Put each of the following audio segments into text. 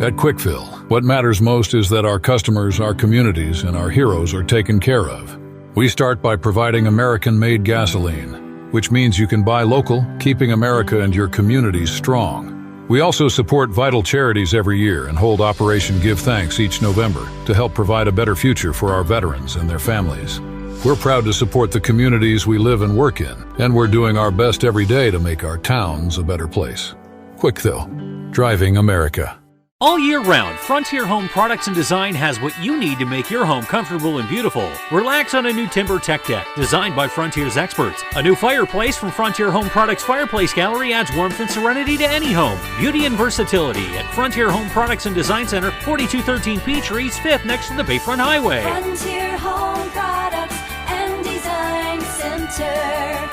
At Quickfill, what matters most is that our customers, our communities, and our heroes are taken care of. We start by providing American-made gasoline, which means you can buy local, keeping America and your communities strong. We also support vital charities every year and hold Operation Give Thanks each November to help provide a better future for our veterans and their families. We're proud to support the communities we live and work in, and we're doing our best every day to make our towns a better place. Quickfill, driving America. All year round, Frontier Home Products and Design has what you need to make your home comfortable and beautiful. Relax on a new timber tech deck designed by Frontier's experts. A new fireplace from Frontier Home Products Fireplace Gallery adds warmth and serenity to any home. Beauty and versatility at Frontier Home Products and Design Center, 4213 Peachtree, 5th next to the Bayfront Highway. Frontier Home Products and Design Center.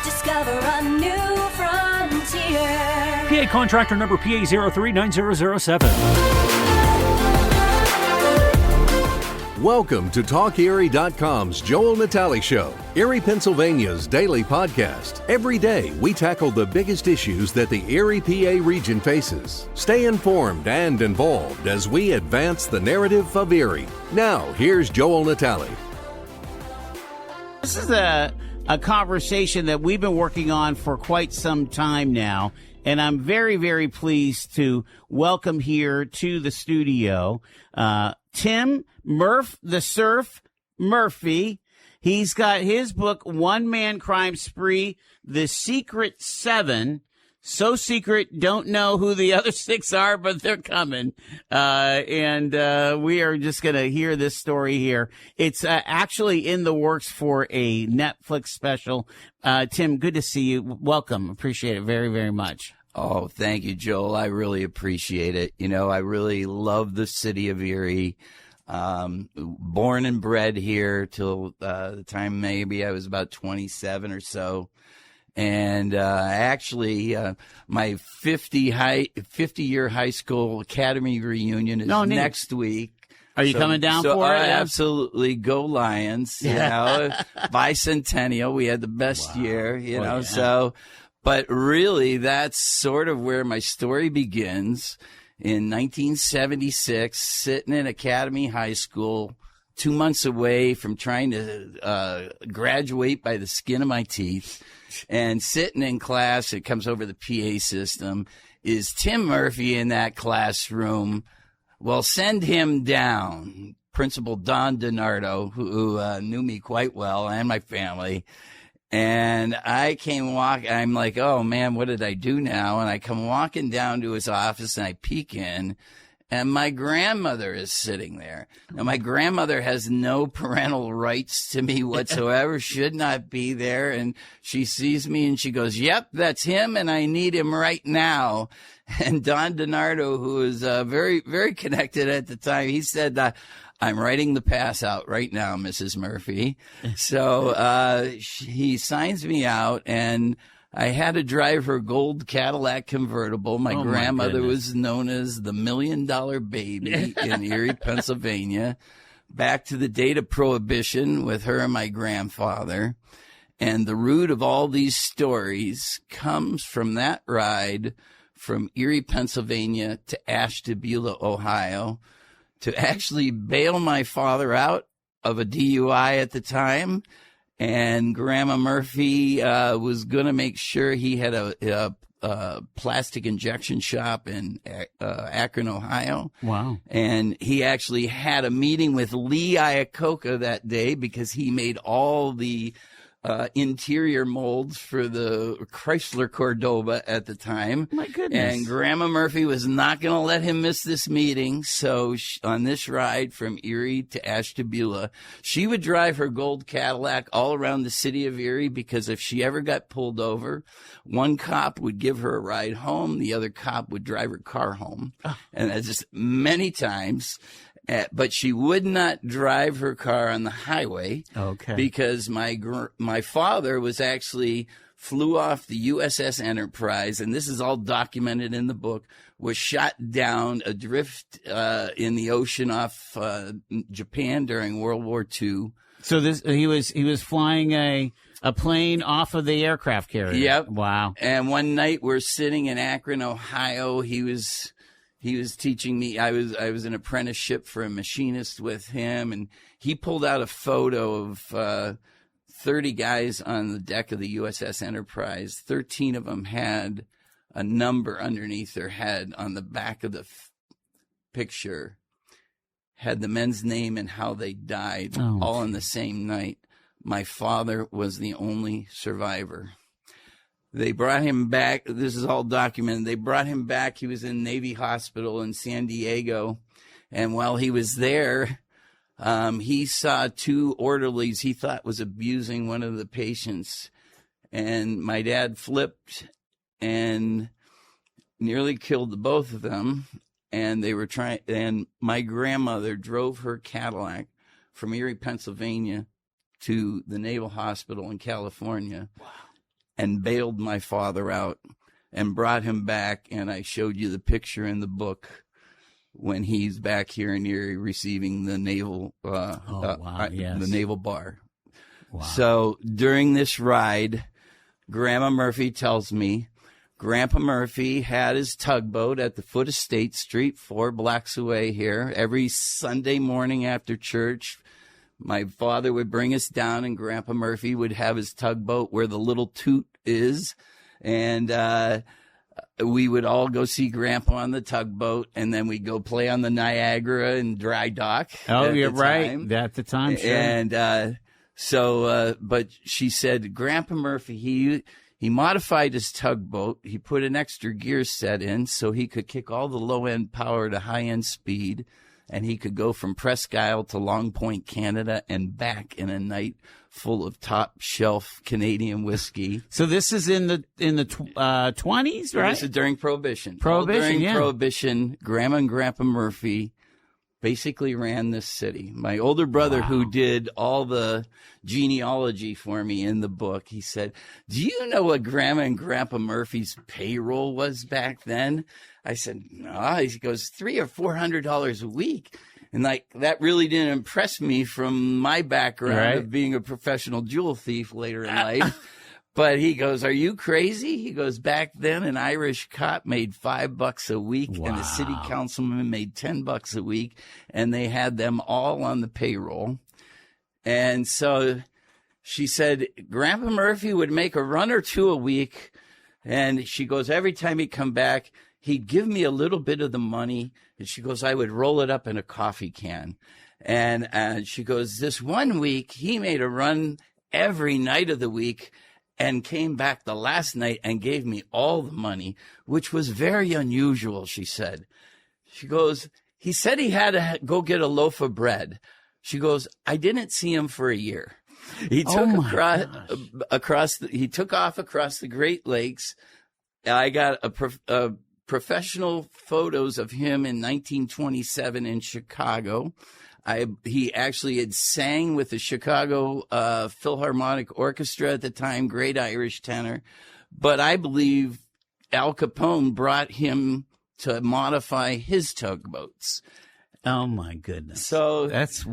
Discover a new frontier. PA contractor number PA 039007. Welcome to TalkErie.com's Joel Natale Show, Erie, Pennsylvania's daily podcast. Every day, we tackle the biggest issues that the Erie, PA region faces. Stay informed and involved as we advance the narrative of Erie. Now, here's Joel Natale. This is a conversation that we've been working on for quite some time now. And I'm very, very pleased to welcome here to the studio Tim Murph the Surf Murphy. He's got his book, One Man Crime Spree, The Secret Seven. So secret, don't know who the other six are, but they're coming. And we are just going to hear this story here. It's actually in the works for a Netflix special. Tim, good to see you. Welcome. Appreciate it very, very much. Oh, thank you, Joel. I really appreciate it. You know, I really love the city of Erie. Born and bred here till the time maybe I was about 27 or so. And actually, my 50-year high school academy reunion is next week. Are you coming down for it? Absolutely. Go Lions. You know, bicentennial. We had the best year, you know, so. But really, that's sort of where my story begins. In 1976, sitting in Academy High School, 2 months away from trying to graduate by the skin of my teeth, and sitting in class, it comes over the PA system, is Tim Murphy in that classroom? Well, send him down. Principal Don DiNardo, who knew me quite well and my family. And I came I'm like, oh man, what did I do now? And I come walking down to his office and I peek in, and my grandmother is sitting there. Now, my grandmother has no parental rights to me whatsoever, should not be there. And she sees me and she goes, yep, that's him, and I need him right now. And Don DiNardo, who was very, very connected at the time, he said, I'm writing the pass out right now, Mrs. Murphy. So he signs me out, and I had to drive her gold Cadillac convertible. My grandmother was known as the $1 Million Baby in Erie, Pennsylvania, back to the date of Prohibition with her and my grandfather. And the root of all these stories comes from that ride from Erie, Pennsylvania to Ashtabula, Ohio, to actually bail my father out of a DUI at the time. And Grandma Murphy was going to make sure he had a plastic injection shop in Akron, Ohio. Wow. And he actually had a meeting with Lee Iacocca that day because he made all the interior molds for the Chrysler Cordoba at the time. My goodness. And Grandma Murphy was not going to let him miss this meeting. So on this ride from Erie to Ashtabula, she would drive her gold Cadillac all around the city of Erie, because if she ever got pulled over, one cop would give her a ride home. The other cop would drive her car home. Oh. And that's just many times. But she would not drive her car on the highway, because my father was actually flew off the USS Enterprise, and this is all documented in the book, was shot down adrift in the ocean off Japan during World War II. So he was flying a plane off of the aircraft carrier. Yep. Wow. And one night we're sitting in Akron, Ohio. He was he was teaching me. I was an apprenticeship for a machinist with him, and he pulled out a photo of 30 guys on the deck of the USS Enterprise. 13 of them had a number underneath their head. On the back of the picture had the men's name and how they died, all on the same night. My father was the only survivor. They brought him back. This is all documented. They brought him back. He was in Navy Hospital in San Diego. And while he was there, he saw 2 orderlies he thought was abusing one of the patients. And my dad flipped and nearly killed the both of them. And they were and my grandmother drove her Cadillac from Erie, Pennsylvania to the Naval Hospital in California. Wow. And bailed my father out and brought him back. And I showed you the picture in the book when he's back here in Erie receiving the naval, the naval bar. Wow. So during this ride, Grandma Murphy tells me Grandpa Murphy had his tugboat at the foot of State Street, 4 blocks away here. Every Sunday morning after church, my father would bring us down, and Grandpa Murphy would have his tugboat where the little toot is. And we would all go see Grandpa on the tugboat, and then we'd go play on the Niagara and dry dock. Oh, you're right. At the time, sure. And but she said, Grandpa Murphy, he modified his tugboat. He put an extra gear set in so he could kick all the low-end power to high-end speed. And he could go from Presque Isle to Long Point, Canada, and back in a night full of top shelf Canadian whiskey. So this is in the 20s, right? This is during Prohibition. Prohibition, Prohibition, Grandma and Grandpa Murphy basically ran this city. My older brother, who did all the genealogy for me in the book, he said, "Do you know what Grandma and Grandpa Murphy's payroll was back then?" I said, "No." He goes, $300 or $400 a week. And that really didn't impress me from my background of being a professional jewel thief later in life. But he goes, "Are you crazy?" He goes, "Back then, an Irish cop made $5 a week, and a city councilman made $10 a week, and they had them all on the payroll." And so she said, Grandpa Murphy would make a run or 2 a week. And she goes, every time he'd come back, he'd give me a little bit of the money. And she goes, I would roll it up in a coffee can. And she goes, this one week, he made a run every night of the week and came back the last night and gave me all the money, which was very unusual, she said. She goes, he said he had to go get a loaf of bread. She goes, I didn't see him for a year. He took he took off across the Great Lakes. I got a professional photos of him in 1927 in Chicago. He actually had sang with the Chicago Philharmonic Orchestra at the time, great Irish tenor. But I believe Al Capone brought him to modify his tugboats. Oh, my goodness. So that's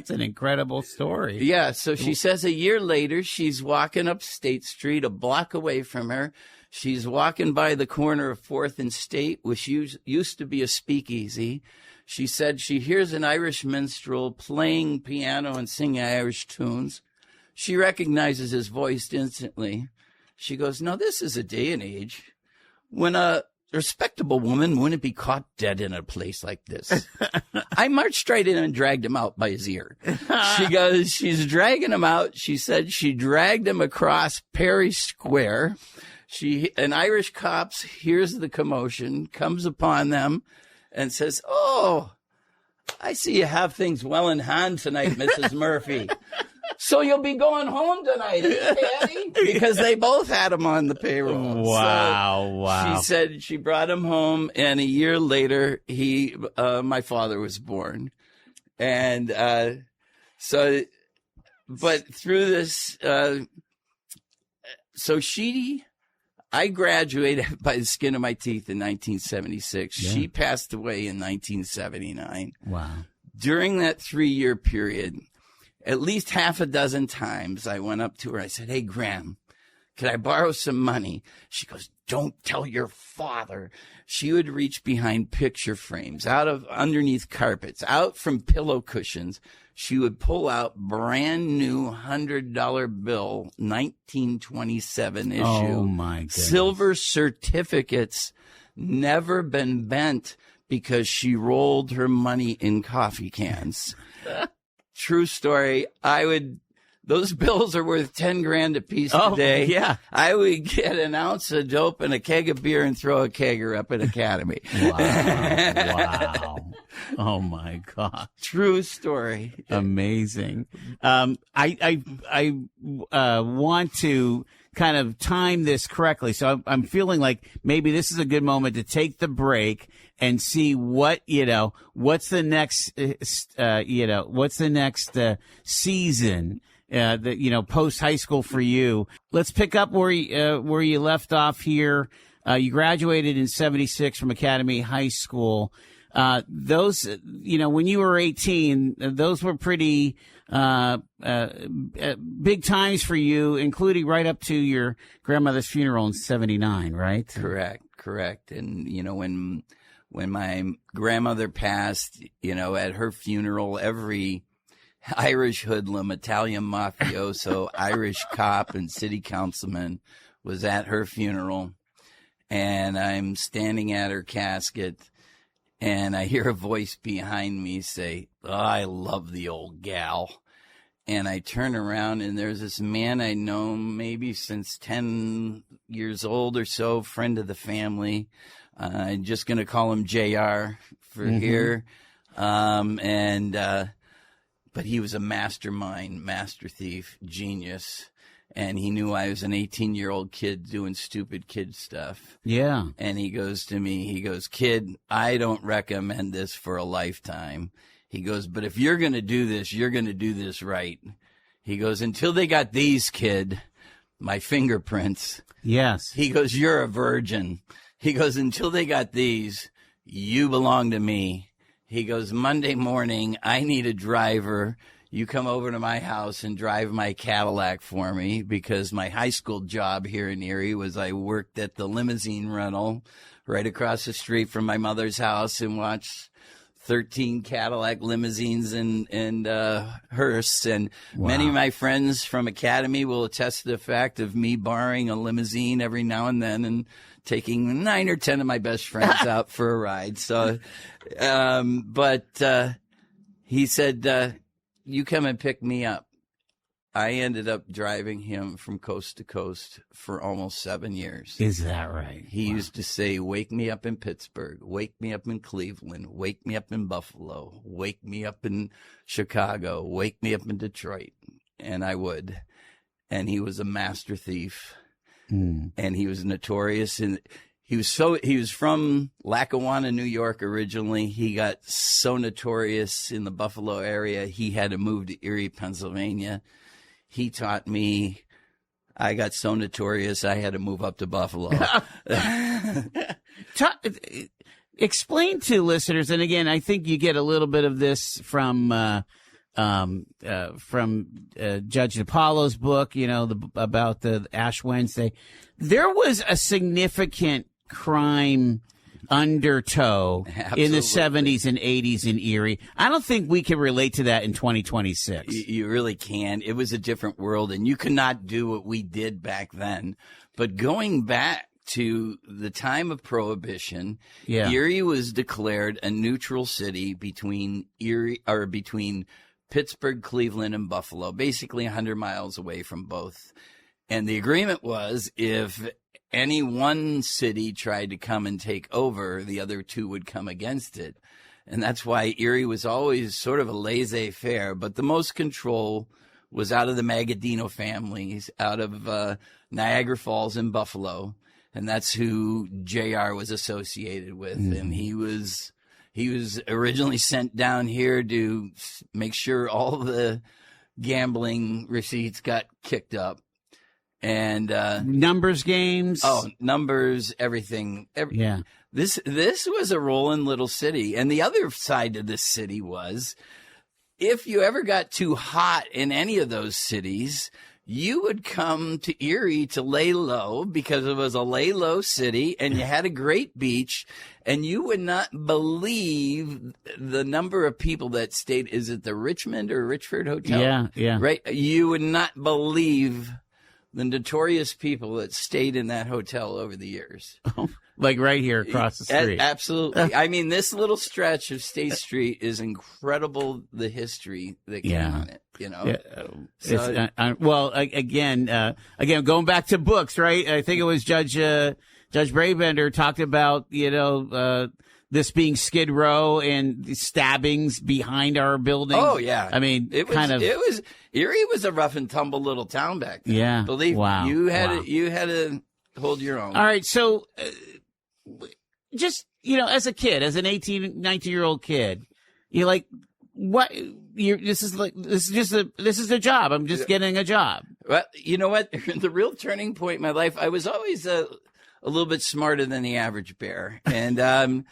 an incredible story. Yeah. So she says a year later, she's walking up State Street, a block away from her. She's walking by the corner of 4th and State, which used to be a speakeasy. She said she hears an Irish minstrel playing piano and singing Irish tunes. She recognizes his voice instantly. She goes, no, this is a day and age when a respectable woman wouldn't be caught dead in a place like this. I marched right in and dragged him out by his ear. She goes, she's dragging him out. She said she dragged him across Perry Square. An Irish cop hears the commotion, comes upon them, and says, oh, I see you have things well in hand tonight, Mrs. Murphy. So you'll be going home tonight, eh, Daddy? Because they both had him on the payroll. Wow. She said she brought him home, and a year later, my father was born. And but through this, I graduated by the skin of my teeth in 1976. Yeah. She passed away in 1979. Wow. During that 3-year period, at least half a dozen times I went up to her. I said, hey, Graham, Could I borrow some money? She goes, don't tell your father. She would reach behind picture frames, out of underneath carpets, out from pillow cushions. She would pull out brand new $100 bill, 1927 issue. Oh, my goodness. Silver certificates, never been bent because she rolled her money in coffee cans. True story. Those bills are worth 10 grand a piece today. Yeah. I would get an ounce of dope and a keg of beer and throw a kegger up at Academy. Wow. Oh my God. True story. Amazing. I want to kind of time this correctly. So I'm feeling like maybe this is a good moment to take the break and see what's the next, season, post high school for you. Let's pick up where you left off here. You graduated in 76 from Academy High School. Those, when you were 18, those were pretty, big times for you, including right up to your grandmother's funeral in 79, right? Correct. And, when my grandmother passed, at her funeral, every Irish hoodlum, Italian mafioso, Irish cop, and city councilman was at her funeral. And I'm standing at her casket, and I hear a voice behind me say, "Oh, I love the old gal." And I turn around, and there's this man I'd known maybe since 10 years old or so, friend of the family. I'm just going to call him JR for here. But he was a mastermind, master thief, genius. And he knew I was an 18-year-old kid doing stupid kid stuff. Yeah. And he goes to me, "Kid, I don't recommend this for a lifetime." He goes, "But if you're going to do this, you're going to do this right." He goes, "Until they got these, kid, my fingerprints." Yes. He goes, "You're a virgin." He goes, "Until they got these, you belong to me." He goes, "Monday morning, I need a driver. You come over to my house and drive my Cadillac for me," because my high school job here in Erie was I worked at the limousine rental right across the street from my mother's house and watched 13 Cadillac limousines and hearse. And many of my friends from Academy will attest to the fact of me borrowing a limousine every now and then and taking 9 or 10 of my best friends out for a ride. So, he said, "You come and pick me up." I ended up driving him from coast to coast for almost 7 years. Is that right? He used to say, "Wake me up in Pittsburgh, wake me up in Cleveland, wake me up in Buffalo, wake me up in Chicago, wake me up in Detroit." And I would. And he was a master thief. And he was notorious. And he was from Lackawanna, New York originally. He got so notorious in the Buffalo area, he had to move to Erie, Pennsylvania. He taught me. I got so notorious, I had to move up to Buffalo. Explain to listeners, and again, I think you get a little bit of this from Judge Apollo's book, about the Ash Wednesday. There was a significant crime undertow in the 70s and 80s in Erie. I don't think we can relate to that in 2026. You really can. It was a different world, and you could not do what we did back then. But going back to the time of Prohibition, Erie was declared a neutral city between Pittsburgh, Cleveland, and Buffalo, basically 100 miles away from both. And the agreement was if any one city tried to come and take over, the other two would come against it. And that's why Erie was always sort of a laissez-faire, but the most control was out of the Magadino families, out of Niagara Falls and Buffalo. And that's who JR was associated with. And he was originally sent down here to make sure all the gambling receipts got kicked up. And numbers games. Oh, numbers, everything. This was a rolling little city. And the other side of this city was if you ever got too hot in any of those cities, you would come to Erie to lay low because it was a lay low city and you had a great beach, and you would not believe the number of people that stayed. Is it the Richmond or Richford Hotel? Yeah. Right. You would not believe the notorious people that stayed in that hotel over the years. Like right here across the street. Absolutely. I mean, this little stretch of State Street is incredible, the history that came on it, you know? Yeah. Again, going back to books, right? I think it was Judge Brabender talked about, this being Skid Row and the stabbings behind our buildings. Oh, yeah. I mean, Erie was a rough and tumble little town back then. Yeah. Believe me, you had to hold your own. All right. So, just, as a kid, as an 18, 19-year-old kid, you're like, what? This is a job. I'm just getting a job. Well, you know what? The real turning point in my life, I was always a little bit smarter than the average bear, and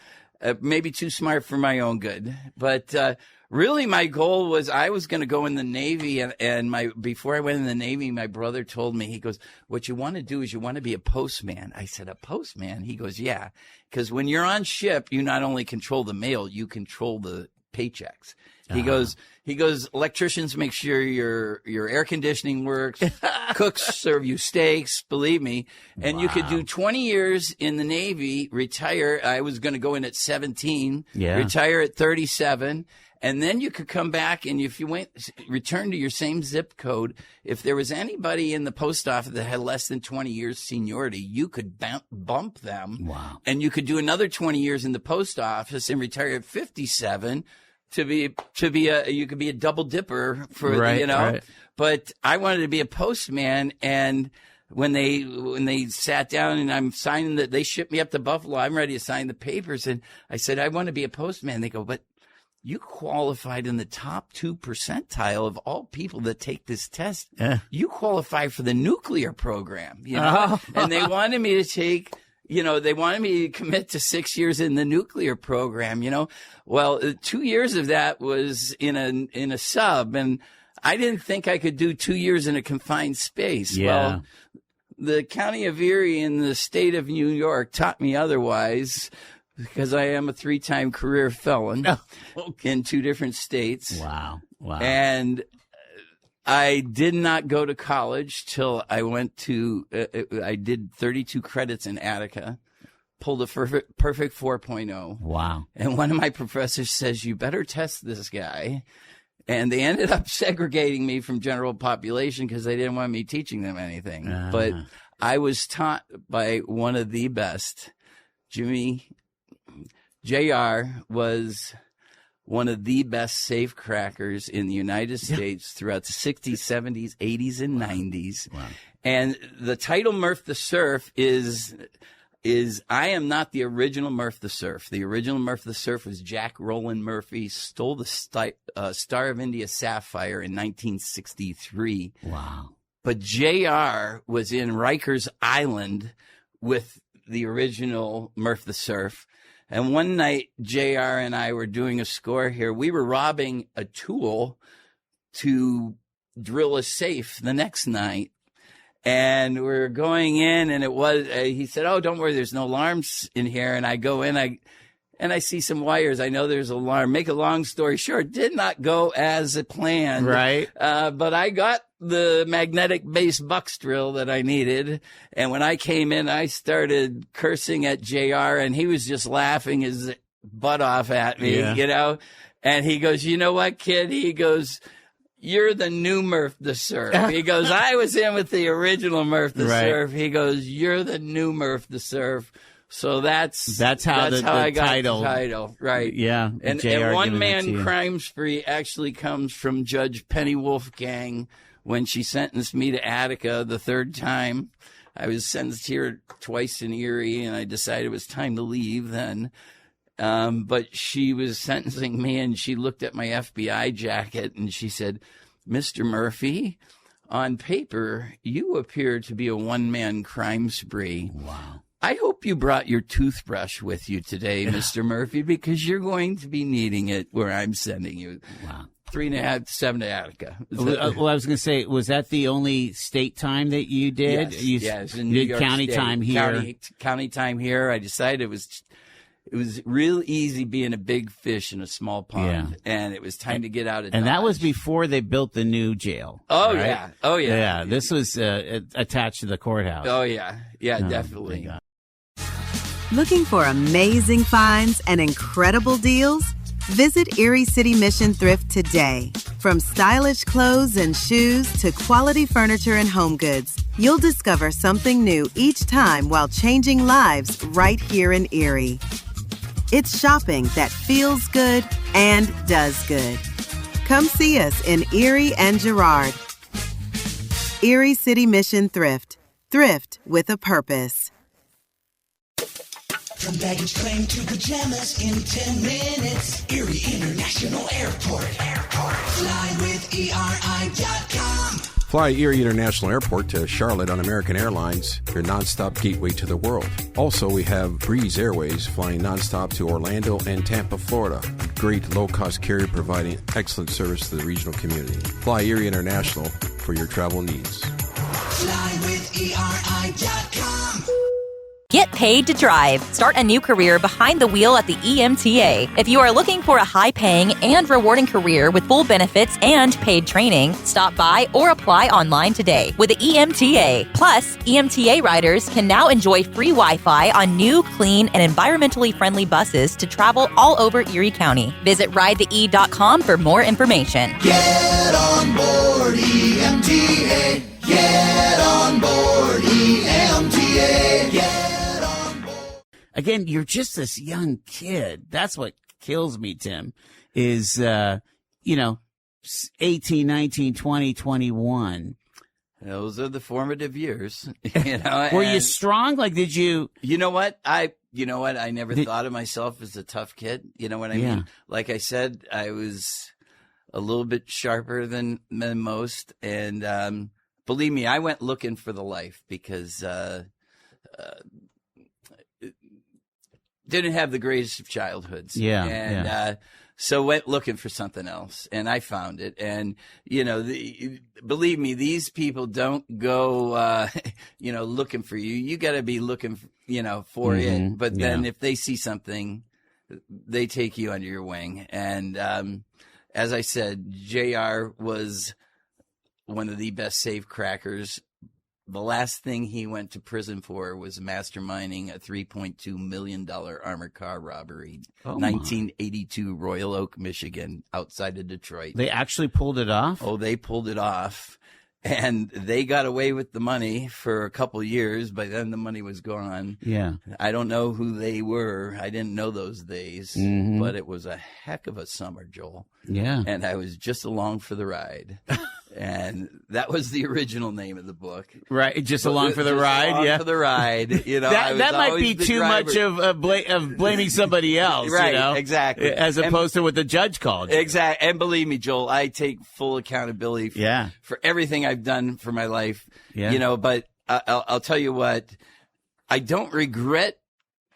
maybe too smart for my own good. But really, my goal was I was going to go in the Navy, and before I went in the Navy, my brother told me, he goes, "What you want to do is you want to be a postman." I said, "A postman?" He goes, "Yeah, because when you're on ship, you not only control the mail, you control the paychecks." He goes, electricians make sure your air conditioning works. Cooks serve you steaks, believe me. And you could do 20 years in the Navy, retire. I was going to go in at 17, retire at 37. And then you could come back, and if you return to your same zip code, if there was anybody in the post office that had less than 20 years seniority, you could bump them. Wow. And you could do another 20 years in the post office and retire at 57. You could be a double dipper for, right. But I wanted to be a postman, and when they sat down and I'm signing that, they shipped me up to Buffalo, I'm ready to sign the papers. And I said, I want to be a postman. They go, but you qualified in the top 2 percentile of all people that take this test. You qualify for the nuclear program, and they wanted me to take, they wanted me to commit to 6 years in the nuclear program, Well, 2 years of that was in a sub, and I didn't think I could do 2 years in a confined space. Yeah. Well, the county of Erie and the state of New York taught me otherwise, because I am a 3-time career felon in 2 different states. Wow. And I did not go to college till I went to, I did 32 credits in Attica, pulled a perfect 4.0. Wow. And one of my professors says, you better test this guy. And they ended up segregating me from general population because they didn't want me teaching them anything. But I was taught by one of the best. JR was one of the best safecrackers in the United States throughout the 60s, 70s, 80s, and 90s. Wow. And the title Murph the Surf is I am not the original Murph the Surf. The original Murph the Surf was Jack Rowland Murphy, stole the Star of India Sapphire in 1963. Wow. But JR was in Rikers Island with the original Murph the Surf. And one night, JR and I were doing a score here. We were robbing a tool to drill a safe the next night. And we're going in, and he said, oh, don't worry, there's no alarms in here. And I go in, and I see some wires. I know there's an alarm. Make a long story short, did not go as planned. Right. But I got the magnetic base bucks drill that I needed. And when I came in, I started cursing at JR, and he was just laughing his butt off at me, And he goes, you know what, kid? He goes, you're the new Murph the Surf. He goes, I was in with the original Murph the Surf. He goes, you're the new Murph the Surf. So that's how I got the title. Right. Yeah. And One Man Crime Spree actually comes from Judge Penny Wolfgang when she sentenced me to Attica the 3rd time. I was sentenced here twice in Erie, and I decided it was time to leave then. But she was sentencing me, and she looked at my FBI jacket, and she said, Mr. Murphy, on paper, you appear to be a one-man crime spree. Wow. I hope you brought your toothbrush with you today, Mr. Murphy, because you're going to be needing it where I'm sending you. Wow. 3.5, 7 to Attica. Well, I was going to say, was that the only state time that you did? Yes, in New did York county State. time here. County time here. I decided it was real easy being a big fish in a small pond, and it was time to get out of Dodge. And that was before they built the new jail. Oh, right? yeah. Oh, yeah. Yeah, this was attached to the courthouse. Oh, yeah. Yeah, Oh, definitely. my God. Looking for amazing finds and incredible deals? Visit Erie City Mission Thrift today. From stylish clothes and shoes to quality furniture and home goods, you'll discover something new each time while changing lives right here in Erie. It's shopping that feels good and does good. Come see us in Erie and Girard. Erie City Mission Thrift. Thrift with a purpose. From baggage claim to pajamas in 10 minutes. Erie International Airport. Fly with ERI.com. Fly Erie International Airport to Charlotte on American Airlines, your nonstop gateway to the world. Also, we have Breeze Airways flying nonstop to Orlando and Tampa, Florida. A great low-cost carrier providing excellent service to the regional community. Fly Erie International for your travel needs. Fly with ERI.com. Get paid to drive. Start a new career behind the wheel at the EMTA. If you are looking for a high-paying and rewarding career with full benefits and paid training, stop by or apply online today with the EMTA. Plus, EMTA riders can now enjoy free Wi-Fi on new, clean, and environmentally friendly buses to travel all over Erie County. Visit ridethee.com for more information. Get on board EMTA. Get on board EMTA. Get Again, you're just this young kid. That's what kills me, Tim, is, 18, 19, 20, 21. Those are the formative years. Were you strong? Like, did you? You know what? I never thought of myself as a tough kid. You know what I mean? Like I said, I was a little bit sharper than most. And believe me, I went looking for the life because didn't have the greatest of childhoods. So went looking for something else, and I found it. And believe me, these people don't go looking for you. You got to be looking for it. But then if they see something, they take you under your wing. And as I said, JR was one of the best safe crackers. The last thing he went to prison for was masterminding a $3.2 million armored car robbery. 1982, Royal Oak, Michigan, outside of Detroit. They actually pulled it off? Oh, they pulled it off. And they got away with the money for a couple years, but then the money was gone. Yeah. I don't know who they were. I didn't know those days, but it was a heck of a summer, Joel. Yeah. And I was just along for the ride. And that was the original name of the book. Right, just along for the ride. Along for the ride. That might be too much of blaming somebody else. Right, exactly. As opposed to what the judge called. Exactly. And believe me, Joel, I take full accountability for everything I've done for my life. Yeah. But I'll tell you what, I don't regret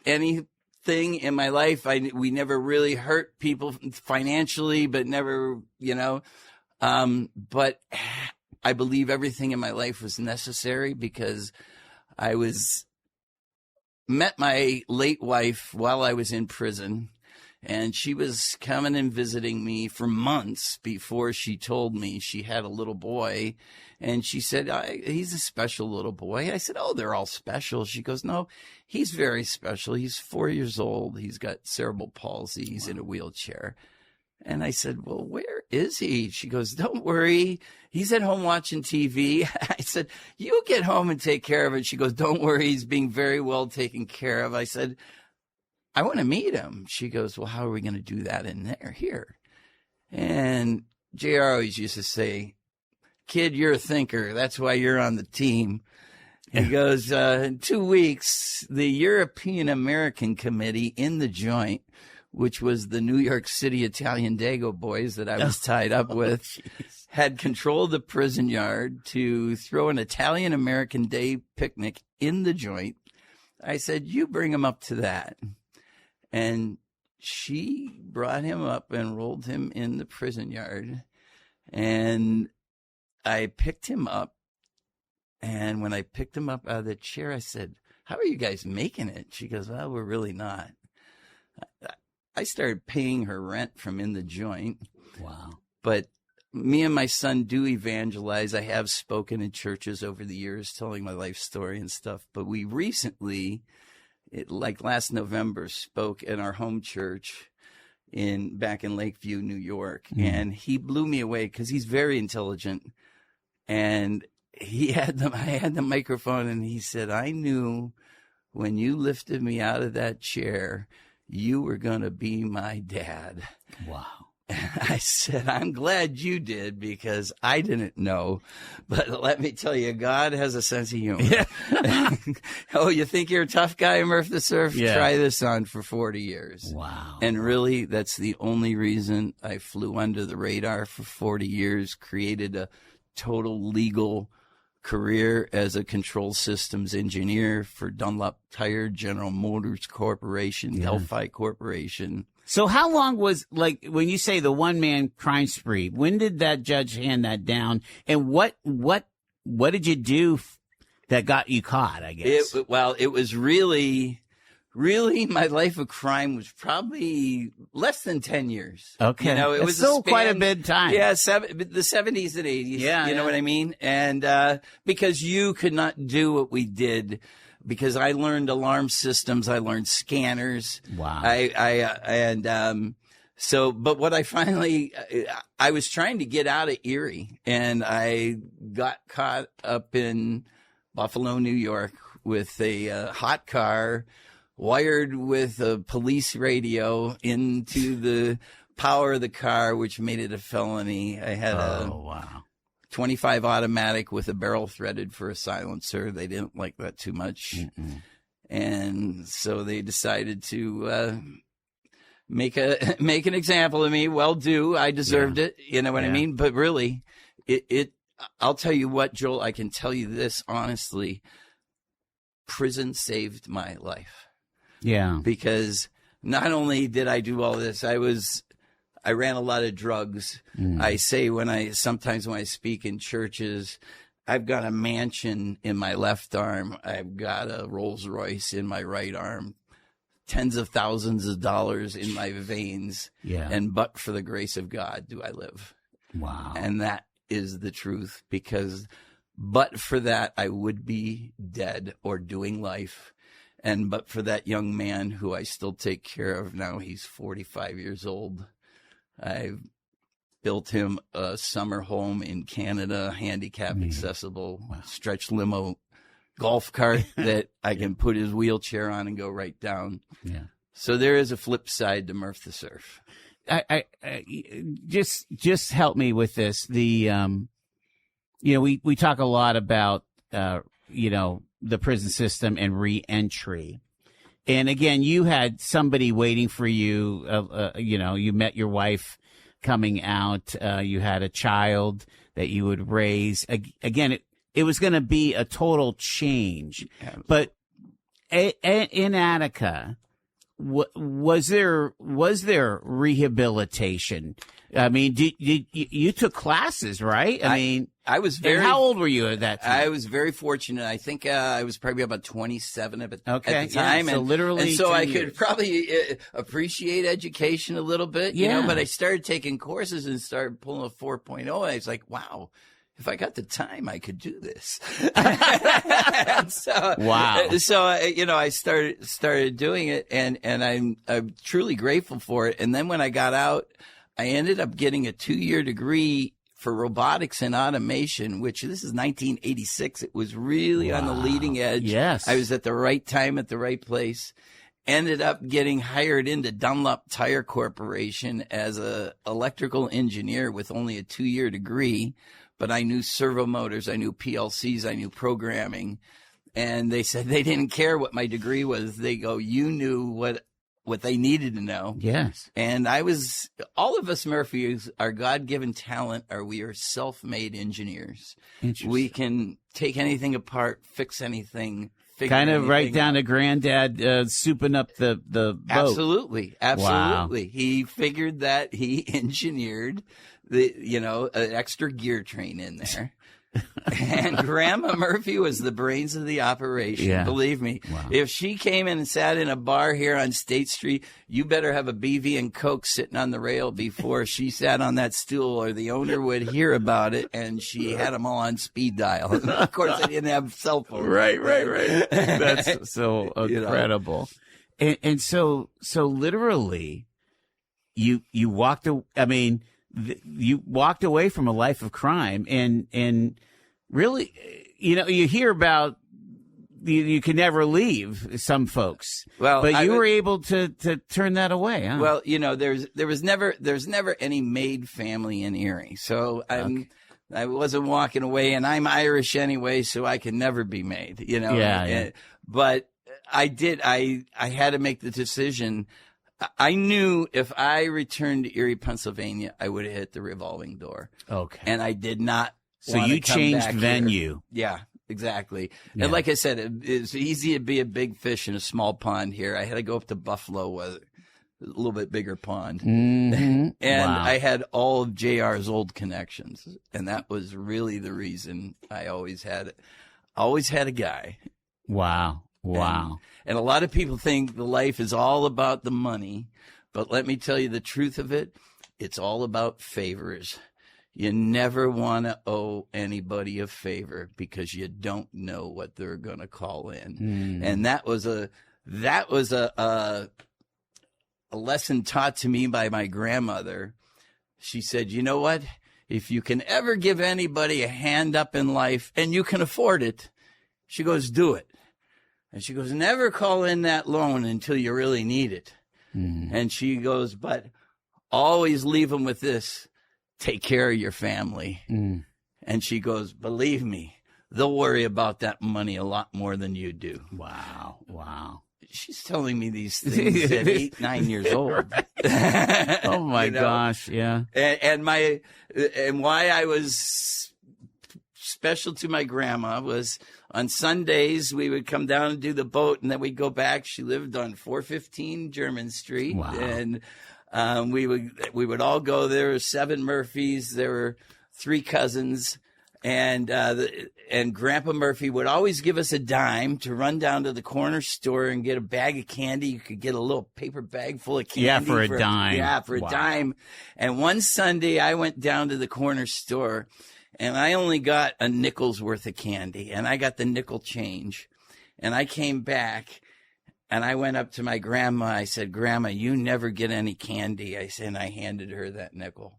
anything in my life. We never really hurt people financially, but never, but I believe everything in my life was necessary because I met my late wife while I was in prison, and she was coming and visiting me for months before she told me she had a little boy. And she said, he's a special little boy. I said, oh, they're all special. She goes, no, he's very special. He's 4 years old. He's got cerebral palsy. He's in a wheelchair. And I said, well, where is he? She goes, don't worry. He's at home watching TV. I said, you get home and take care of it. She goes, don't worry. He's being very well taken care of. I said, I want to meet him. She goes, well, how are we going to do that in there? Here. And JR always used to say, kid, you're a thinker. That's why you're on the team. He goes, in 2 weeks, the European American Committee in the Joint, which was the New York City Italian Dago boys that I was tied up with, had control of the prison yard to throw an Italian-American Day picnic in the Joint. I said, you bring them up to that. And she brought him up and rolled him in the prison yard. And I picked him up. And when I picked him up out of the chair, I said, "How are you guys making it?" She goes, "Well, we're really not." I started paying her rent from in the joint. Wow. But me and my son do evangelize. I have spoken in churches over the years, telling my life story and stuff. But we recently, like last November, spoke in our home church back in Lakeview, New York. And he blew me away because he's very intelligent. And I had the microphone, and he said, "I knew when you lifted me out of that chair, you were going to be my dad." Wow. I said, "I'm glad you did, because I didn't know. But let me tell you, God has a sense of humor." Yeah. "Oh, you think you're a tough guy, Murph the Surf? Yeah. Try this on for 40 years. Wow. And really, that's the only reason I flew under the radar for 40 years, created a total legal career as a control systems engineer for Dunlop Tire, General Motors Corporation, Delphi Corporation. So how long was, like, when you say the one-man crime spree, when did that judge hand that down? And what did you do that got you caught, I guess? It was really my life of crime was probably less than 10 years. Okay. You know, it That's was still quite a bit of time. Yeah, the 70s and 80s. Yeah. You know what I mean? And because you could not do what we did, because I learned alarm systems, I learned scanners. Wow. But what I was trying to get out of Erie, and I got caught up in Buffalo, New York, with a hot car wired with a police radio into the power of the car, which made it a felony. I had a 25 automatic with a barrel threaded for a silencer. They didn't like that too much. Mm-mm. And so they decided to make an example of me. Well, I deserved it. You know what I mean? But really, I'll tell you what, Joel, I can tell you this honestly. Prison saved my life. Yeah. Because not only did I do all this, I ran a lot of drugs. I say sometimes when I speak in churches, I've got a mansion in my left arm. I've got a Rolls Royce in my right arm, tens of thousands of dollars in my veins. Yeah. And but for the grace of God do I live. Wow. And that is the truth, because but for that, I would be dead or doing life. And but for that young man who I still take care of now, he's 45 years old. I built him a summer home in Canada, handicap accessible, stretch limo golf cart that I can put his wheelchair on and go right down. Yeah. So there is a flip side to Murph the Surf. I just help me with this. We talk a lot about, the prison system and re-entry. And again, you had somebody waiting for you. You met your wife coming out. You had a child that you would raise. Again, it was going to be a total change. Absolutely. But in Attica, was there rehabilitation? I mean, you took classes, right? I was very. How old were you at that time? I was very fortunate. I think I was probably about 27 at the time. Yeah, so literally, and so I years. could probably appreciate education a little bit, But I started taking courses and started pulling a 4.0. And I was like, wow. If I got the time, I could do this. Wow. So I started doing it, and I'm truly grateful for it. And then when I got out, I ended up getting a 2-year degree for robotics and automation, which this is 1986. It was really on the leading edge. Yes. I was at the right time at the right place. Ended up getting hired into Dunlop Tire Corporation as a electrical engineer with only a 2-year degree. But I knew servo motors, I knew PLCs, I knew programming. And they said they didn't care what my degree was. They go, you knew what they needed to know. Yes. And all of us Murphys, our God-given talent we are self-made engineers. We can take anything apart, fix anything, figure kind of right anything down out. to Granddad souping up the boat. Absolutely. Wow. He figured that he engineered an extra gear train in there. And Grandma Murphy was the brains of the operation. Yeah. Believe me. Wow. If she came in and sat in a bar here on State Street, you better have a BV and Coke sitting on the rail before she sat on that stool, or the owner would hear about it, and she had them all on speed dial. And of course, I didn't have cell phones. Right. That's so incredible. And so literally, you walked. You walked away from a life of crime, and really, you hear about you can never leave some folks. Well, but you were able to turn that away, huh? Well, there's never any made family in Erie, so I wasn't walking away, and I'm Irish anyway, so I can never be made. Yeah. But I did. I had to make the decision. I knew if I returned to Erie, Pennsylvania, I would have hit the revolving door. Okay. And I did not. So you changed venue. Yeah, exactly. Yeah. And like I said, it's easy to be a big fish in a small pond here. I had to go up to Buffalo, with a little bit bigger pond. Mm-hmm. And Wow. I had all of JR's old connections. And that was really the reason I always had a guy. Wow. And a lot of people think the life is all about the money, but let me tell you the truth of it. It's all about favors. You never want to owe anybody a favor because you don't know what they're going to call in. And that was a lesson taught to me by my grandmother. She said, you know what? If you can ever give anybody a hand up in life and you can afford it, she goes, do it. And she goes, never call in that loan until you really need it. And she goes, but always leave them with this: take care of your family. And she goes, believe me, they'll worry about that money a lot more than you do. Wow. She's telling me these things at 8, 9 years old. Oh my gosh. Yeah. And why I was special to my grandma was on Sundays we would come down and do the boat, and then we'd go back. She lived on 415 German Street. Wow. And we would all go. There were 7 Murphys. There were 3 cousins, and Grandpa Murphy would always give us a dime to run down to the corner store and get a bag of candy. You could get a little paper bag full of candy. Yeah, for a dime. Yeah, for a dime. And one Sunday I went down to the corner store, and I only got a nickel's worth of candy, and I got the nickel change. And I came back, and I went up to my grandma. I said, Grandma, you never get any candy. I said, and I handed her that nickel.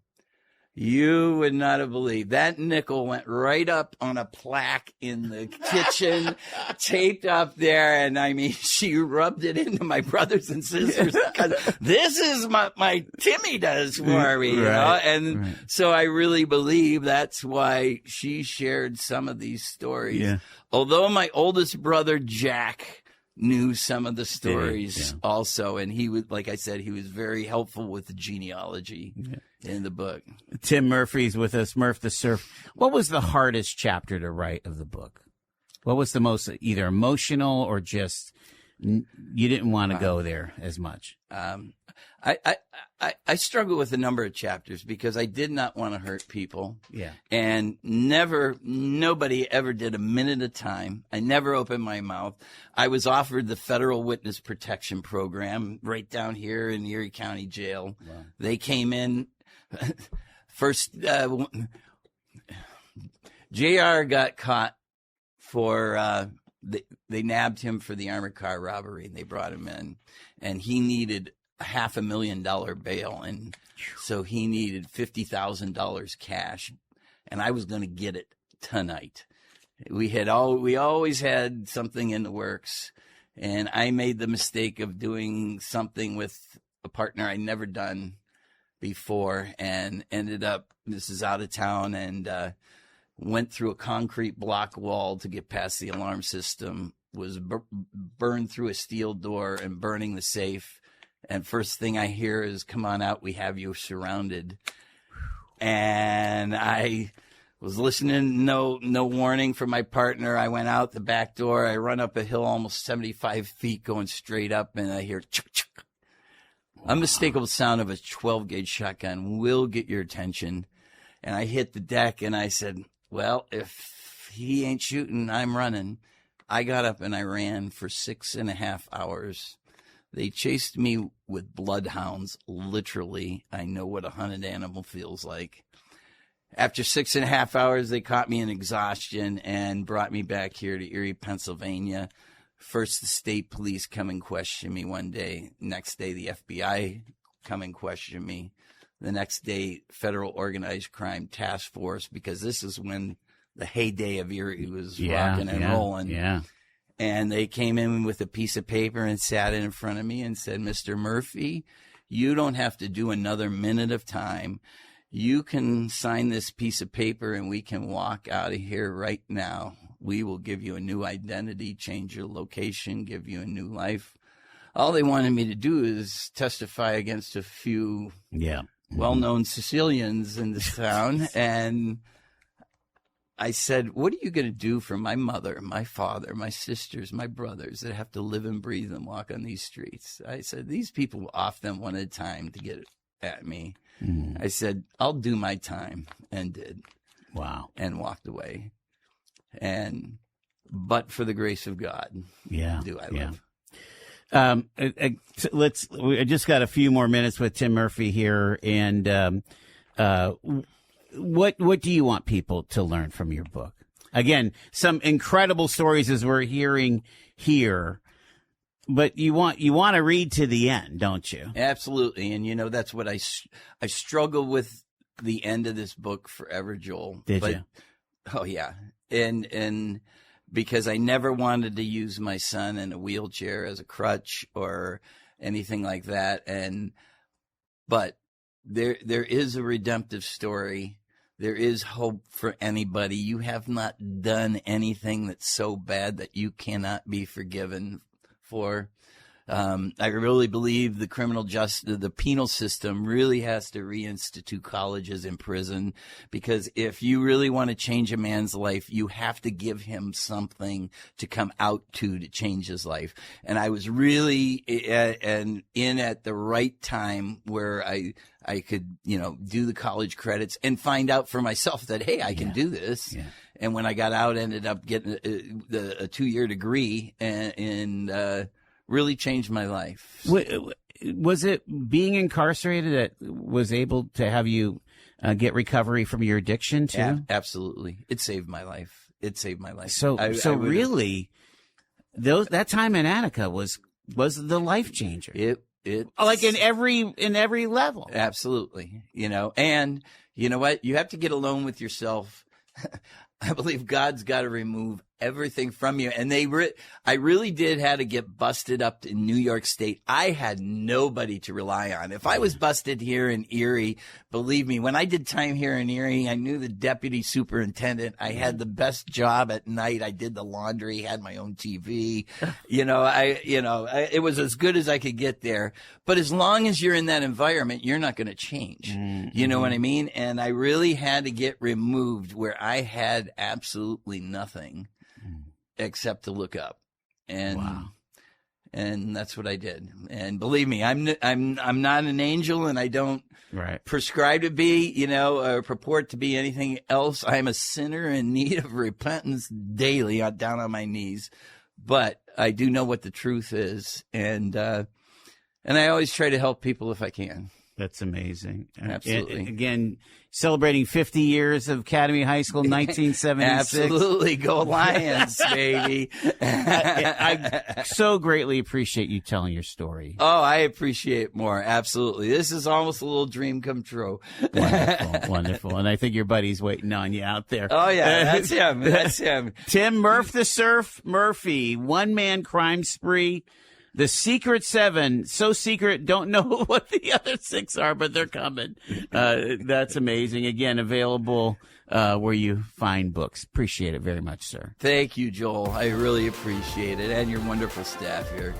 You would not have believed that nickel went right up on a plaque in the kitchen, taped up there. And I mean, she rubbed it into my brothers and sisters because this is my Timmy does for me, you know? And so I really believe that's why she shared some of these stories. Yeah. Although my oldest brother, Jack, knew some of the stories also. And he was, like I said, he was very helpful with the genealogy in the book. Tim Murphy's with us, Murph the Surf. What was the hardest chapter to write of the book? What was the most either emotional or just you didn't want to go there as much? I struggle with a number of chapters because I did not want to hurt people. Yeah. And nobody ever did a minute of time. I never opened my mouth. I was offered the Federal Witness Protection Program right down here in Erie County Jail. Wow. They came in first. JR got caught for, they nabbed him for the armored car robbery, and they brought him in, and he needed $500,000 bail, and so he needed $50,000 cash, and I was going to get it tonight. We always had something in the works, and I made the mistake of doing something with a partner I'd never done before, and ended up, this is out of town, and went through a concrete block wall to get past the alarm system, was burned through a steel door and burning the safe. And first thing I hear is, come on out, we have you surrounded. And I was listening, no warning from my partner. I went out the back door. I run up a hill almost 75 feet going straight up, and I hear chuk, chuk. Unmistakable sound of a 12-gauge shotgun will get your attention. And I hit the deck, and I said, well, if he ain't shooting, I'm running. I got up, and I ran for 6.5 hours. They chased me with bloodhounds, literally. I know what a hunted animal feels like. After 6.5 hours, they caught me in exhaustion and brought me back here to Erie, Pennsylvania. First, the state police come and question me one day. Next day, the FBI come and question me. The next day, Federal Organized Crime Task Force, because this is when the heyday of Erie was rocking and rolling. Yeah. And they came in with a piece of paper and sat in front of me and said, Mr. Murphy, you don't have to do another minute of time. You can sign this piece of paper and we can walk out of here right now. We will give you a new identity, change your location, give you a new life. All they wanted me to do is testify against a few well-known Sicilians in this town. And I said, what are you going to do for my mother, my father, my sisters, my brothers that have to live and breathe and walk on these streets? I said, these people off them one at a time to get at me. I said, I'll do my time, and did. Wow. And walked away. But for the grace of God, do I live. We just got a few more minutes with Tim Murphy here, and what do you want people to learn from your book? Again, some incredible stories as we're hearing here. But you want to read to the end, don't you? Absolutely. And, that's what I struggle with the end of this book forever, Joel. Did you? Oh, yeah. And because I never wanted to use my son in a wheelchair as a crutch or anything like that. But there is a redemptive story. There is hope for anybody. You have not done anything that's so bad that you cannot be forgiven for. I really believe the the penal system really has to reinstitute colleges and prison, because if you really want to change a man's life, you have to give him something to come out to change his life. And I was really in at the right time where I could, do the college credits and find out for myself that, hey, I can do this. Yeah. And when I got out, ended up getting a 2-year degree and really changed my life. Was it being incarcerated that was able to have you get recovery from your addiction too? Yeah, absolutely. It saved my life. So really, that time in Attica was the life changer. It like in every level. Absolutely. And you know what? You have to get alone with yourself. I believe God's got to remove everything from you. And I really did have to get busted up in New York State. I had nobody to rely on. If I was busted here in Erie, believe me, when I did time here in Erie, I knew the deputy superintendent. I had the best job at night. I did the laundry, had my own TV. It was as good as I could get there. But as long as you're in that environment, you're not going to change. Mm-hmm. You know what I mean? And I really had to get removed where I had absolutely nothing except to look up. And that's what I did. And believe me, I'm not an angel, and I don't prescribe to be, or purport to be anything else. I'm a sinner in need of repentance daily, down on my knees. But I do know what the truth is, and I always try to help people if I can. That's amazing. Absolutely. And again, celebrating 50 years of Academy High School, 1976. Absolutely. Go Lions, baby. I so greatly appreciate you telling your story. Oh, I appreciate it more. Absolutely. This is almost a little dream come true. Wonderful. And I think your buddy's waiting on you out there. Oh, yeah. That's him. Tim Murph the Surf Murphy, one-man crime spree. The Secret 7, so secret, don't know what the other 6 are, but they're coming. That's amazing. Again, available where you find books. Appreciate it very much, sir. Thank you, Joel. I really appreciate it, and your wonderful staff here.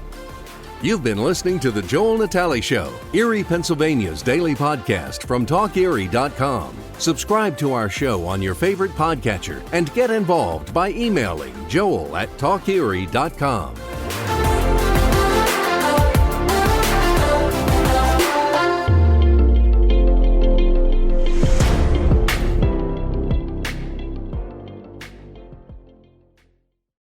You've been listening to The Joel Natale Show, Erie, Pennsylvania's daily podcast from TalkErie.com. Subscribe to our show on your favorite podcatcher and get involved by emailing joel@talkerie.com.